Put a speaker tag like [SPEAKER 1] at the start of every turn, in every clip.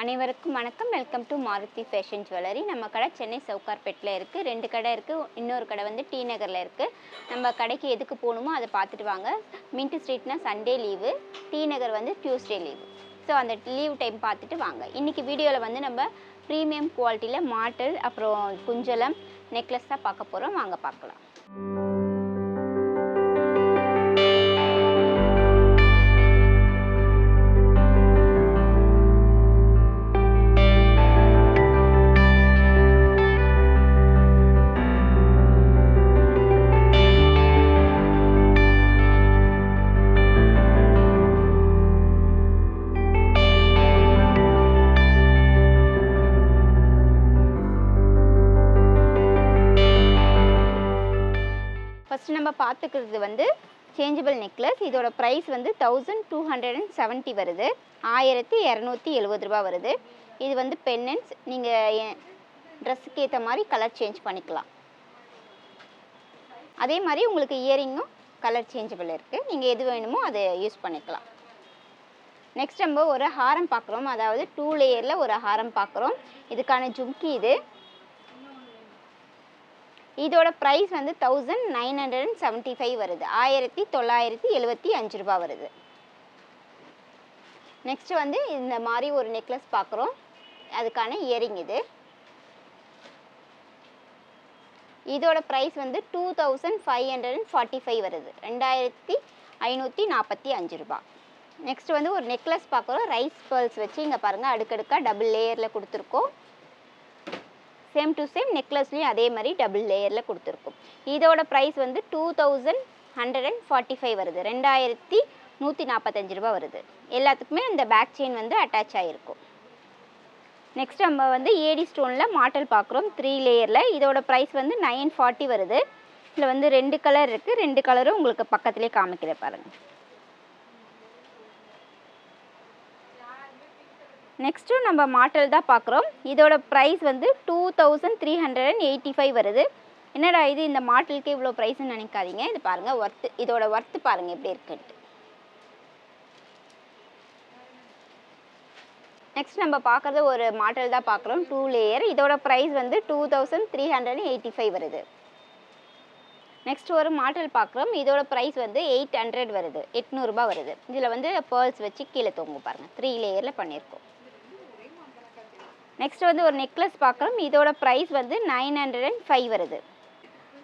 [SPEAKER 1] அனைவருக்கும் வணக்கம். Welcome to Maruti fashion jewellery. நம்ம கடை சென்னை சவுகார்பேட்டில் இருக்குது. 2 கடை இருக்குது. இன்னொரு கடை வந்து டி நகரில் இருக்குது. நம்ம கடைக்கு எதுக்கு போகணுமோ அதை பார்த்துட்டு வாங்க. மின்ட் ஸ்ட்ரீட்னா சண்டே லீவு, டி நகர் வந்து டியூஸ்டே லீவு. ஸோ அந்த லீவ் டைம் பார்த்துட்டு வாங்க. இன்றைக்கி வீடியோவில் வந்து நம்ம ப்ரீமியம் குவாலிட்டியில் மாட்டல் அப்புறம் குஞ்சலம் நெக்லஸ் தான் பார்க்க போகிறோம். வாங்க பார்க்கலாம். ஃபஸ்ட்டு நம்ம பார்த்துக்கிறது வந்து சேஞ்சபிள் நெக்லஸ். இதோட ப்ரைஸ் வந்து 1270 வருது. 1270 ரூபா வருது. இது வந்து பென்னன்ஸ். நீங்கள் ட்ரெஸ்ஸுக்கு ஏற்ற மாதிரி கலர் சேஞ்ச் பண்ணிக்கலாம். அதே மாதிரி உங்களுக்கு இயரிங்கும் கலர் சேஞ்சபிள் இருக்குது. நீங்கள் எது வேணுமோ அதை யூஸ் பண்ணிக்கலாம். நெக்ஸ்ட் நம்ம ஒரு ஹாரம் பார்க்குறோம். அதாவது 2 லேயரில் ஒரு ஹாரம் பார்க்குறோம். இதுக்கான ஜும்கி இது. இதோட ப்ரைஸ் வந்து 1975 வருது. 1975 ரூபா வருது. நெக்ஸ்ட் வந்து இந்த மாதிரி ஒரு நெக்லஸ் பார்க்குறோம். அதுக்கான இயரிங் இது. இதோட ப்ரைஸ் வந்து 2545 வருது. 2545 ரூபா. நெக்ஸ்ட் வந்து ஒரு நெக்லஸ் பார்க்குறோம். ரைஸ் பேர்ல்ஸ் வச்சு இங்கே பாருங்கள், அடுக்கடுக்காக டபுள் லேயரில் கொடுத்துருக்கோம். சேம் டு சேம் நெக்லஸ்லேயும் அதே மாதிரி டபுள் லேயரில் கொடுத்துருக்கும். இதோட ப்ரைஸ் வந்து 2145 வருது. 2145 ரூபா வருது. எல்லாத்துக்குமே இந்த பேக் செயின் வந்து அட்டாச் ஆகிருக்கும். நெக்ஸ்ட் நம்ம வந்து ஏடி ஸ்டோனில் மாட்டல் பார்க்குறோம். 3 லேயரில். இதோட ப்ரைஸ் வந்து 940 வருது. இதில் வந்து 2 கலர் இருக்குது. 2 கலரும் உங்களுக்கு பக்கத்துலேயே காமிக்கிறேன் பாருங்கள். நெக்ஸ்ட்டு நம்ம மாட்டல் தான் பார்க்குறோம். இதோட ப்ரைஸ் வந்து 2385 வருது. என்னடா இது, இந்த மாட்டலுக்கு இவ்வளோ ப்ரைஸ்ன்னு நினைக்காதீங்க. இது பாருங்கள், ஒர்த்து. இதோட ஒர்த்து பாருங்கள் எப்படி இருக்குன்ட்டு. நெக்ஸ்ட் நம்ம பார்க்குறது ஒரு மாட்டல் தான் பார்க்குறோம். 2 லேயர். இதோட ப்ரைஸ் வந்து 2385 வருது. நெக்ஸ்ட் ஒரு மாட்டல் பார்க்குறோம். இதோட ப்ரைஸ் வந்து 800 வருது. 800 ரூபா வருது. இதில் வந்து பேர்ல்ஸ் வச்சு கீழே தொங்கும் பாருங்கள். 3 லேயரில் பண்ணியிருக்கோம். நெக்ஸ்ட் வந்து ஒரு நெக்லஸ் பார்க்குறோம். இதோட ப்ரைஸ் வந்து 905 வருது.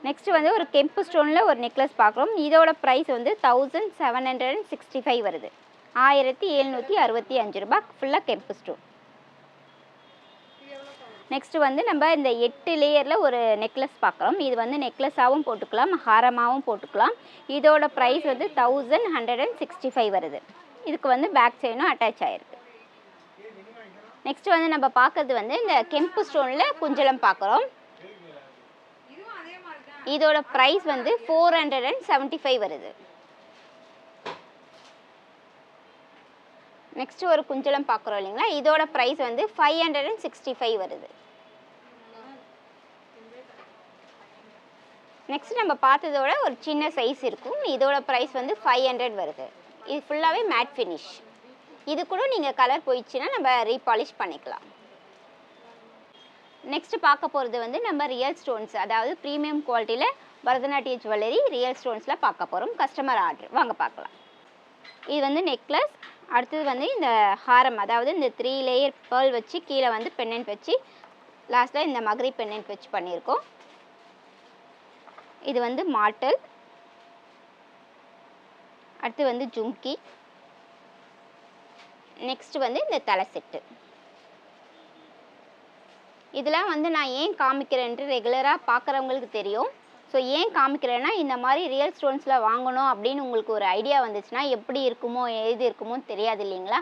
[SPEAKER 1] நெக்ஸ்ட் வந்து ஒரு கெம்பு ஸ்டோனில் ஒரு நெக்லஸ் பார்க்குறோம். இதோட ப்ரைஸ் வந்து 1765 வருது. 1765 ரூபா. ஃபுல்லாக கெம்பு ஸ்டோன். நெக்ஸ்ட் வந்து நம்ம இந்த 8 லேயரில் ஒரு நெக்லஸ் பார்க்குறோம். இது வந்து நெக்லஸாகவும் போட்டுக்கலாம், ஹாரமாகவும் போட்டுக்கலாம். இதோட ப்ரைஸ் வந்து 1165 வருது. இதுக்கு வந்து பேக் செயினும் அட்டாச் ஆகிருக்கு. நெக்ஸ்ட் வந்து நம்ம பார்க்கறது வந்து இந்த கெம்பு ஸ்டோனில் குஞ்சலம் பார்க்குறோம். இதோட ப்ரைஸ் வந்து 475 வருது. நெக்ஸ்ட் ஒரு குஞ்சலம் பார்க்குறோம் இல்லைங்களா, இதோட ப்ரைஸ் வந்து 565 வருது. நெக்ஸ்ட் நம்ம பார்த்ததோட ஒரு சின்ன சைஸ் இருக்கும். இதோட ப்ரைஸ் வந்து 500 வருது. இது ஃபுல்லாகவே மேட் ஃபினிஷ். இது கூட நீங்கள் கலர் போயிடுச்சுன்னா நம்ம ரீபாலிஷ் பண்ணிக்கலாம். நெக்ஸ்ட் பார்க்க போகிறது வந்து நம்ம ரியல் ஸ்டோன்ஸ், அதாவது ப்ரீமியம் குவாலிட்டியில் பரதநாட்டிய ஜுவல்லரி ரியல் ஸ்டோன்ஸில் பார்க்க போகிறோம். Customer order. வாங்க பார்க்கலாம். இது வந்து நெக்லஸ். அடுத்தது வந்து இந்த ஹாரம், அதாவது இந்த 3 லேயர் பேர்ல் வச்சு கீழே வந்து பென்னன்ட் வச்சு லாஸ்ட்டில் இந்த மகரி பென்னன்ட் வச்சு பண்ணியிருக்கோம். இது வந்து மாட்டல். அடுத்து வந்து ஜும்கி. நெக்ஸ்ட் வந்து இந்த தலை செட்டு. இதெல்லாம் வந்து நான் ஏன் காமிக்கிறேன்ட்டு ரெகுலராக பார்க்குறவங்களுக்கு தெரியும். ஸோ ஏன் காமிக்கிறேன்னா, இந்த மாதிரி ரியல் ஸ்டோன்ஸில் வாங்கணும் அப்படின்னு உங்களுக்கு ஒரு ஐடியா வந்துச்சுன்னா எப்படி இருக்குமோ எது இருக்குமோ தெரியாது இல்லைங்களா.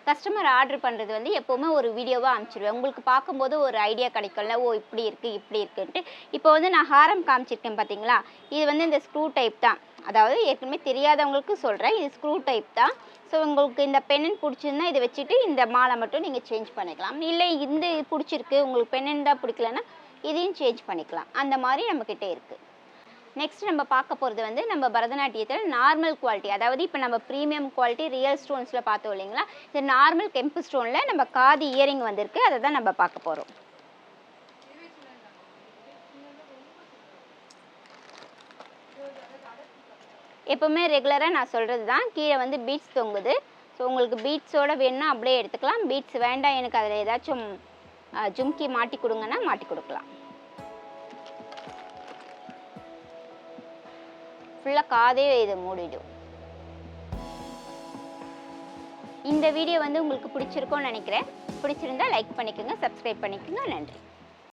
[SPEAKER 1] கஸ்டமர் ஆர்டர் பண்ணுறது வந்து எப்போவுமே ஒரு வீடியோவாக அனுப்பிச்சிடுவேன். உங்களுக்கு பார்க்கும்போது ஒரு ஐடியா கிடைக்கும்ல, ஓ இப்படி இருக்குது இப்படி இருக்குன்ட்டு. இப்போ வந்து நான் ஹாரம் காமிச்சிருக்கேன் பார்த்தீங்களா, இது வந்து இந்த ஸ்க்ரூ டைப் தான். அதாவது ஏற்கனவே தெரியாதவங்களுக்கு சொல்கிறேன், இது ஸ்க்ரூ டைப் தான். ஸோ உங்களுக்கு இந்த பென்னன்ட் பிடிச்சிருந்தா இதை வச்சுட்டு இந்த மாலை மட்டும் நீங்கள் சேஞ்ச் பண்ணிக்கலாம். இல்லை இந்த பிடிச்சிருக்கு உங்களுக்கு பென்னன்ட் தான் பிடிக்கலன்னா இதையும் சேஞ்ச் பண்ணிக்கலாம். அந்த மாதிரி நம்மக்கிட்ட இருக்குது. நெக்ஸ்ட் நம்ம பார்க்க போகிறது வந்து நம்ம பரதநாட்டியத்தில் நார்மல் குவாலிட்டி, அதாவது இப்போ நம்ம ப்ரீமியம் குவாலிட்டி ரியல் ஸ்டோன்ஸில் பார்த்தோம் இல்லைங்களா, இது நார்மல் கெம்பு ஸ்டோனில் நம்ம காது இயரிங் வந்திருக்கு, அதை தான் நம்ம பார்க்க போகிறோம். எப்போவுமே ரெகுலராக நான் சொல்கிறது தான், கீழே வந்து பீட்ஸ் தொங்குது. ஸோ உங்களுக்கு பீட்ஸோடு வேணும்னா அப்படியே எடுத்துக்கலாம், பீட்ஸ் வேண்டாம் எனக்கு அதில் ஏதாச்சும் ஜும்கி மாட்டி கொடுங்கன்னா மாட்டி கொடுக்கலாம். ஃபுல்லாக காதே இது மூடிடும். இந்த வீடியோ வந்து உங்களுக்கு பிடிச்சிருக்கோன்னு நினைக்கிறேன். பிடிச்சிருந்தா லைக் பண்ணிக்கோங்க, சப்ஸ்கிரைப் பண்ணிக்கோங்க. நன்றி.